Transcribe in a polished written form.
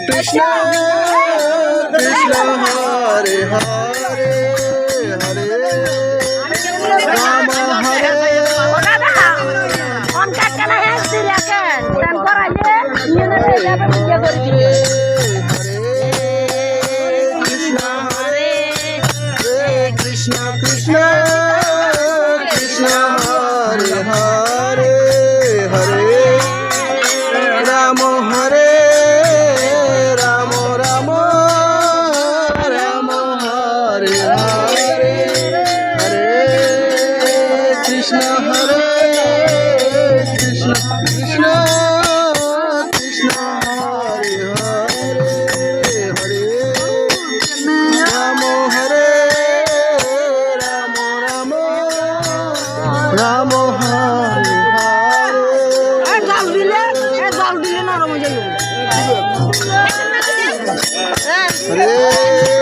Krishna Krishna Hare Hare Hare Ram Hare Krishna Krishna Krishna Hare Hare Hare Ram Hare Ram Ram Ram Hare Hare Hare Krishna Hare Krishna Krishna Krishna Hare Hare Hare Ram Hare Ram Ram Ram Hare Hare Hare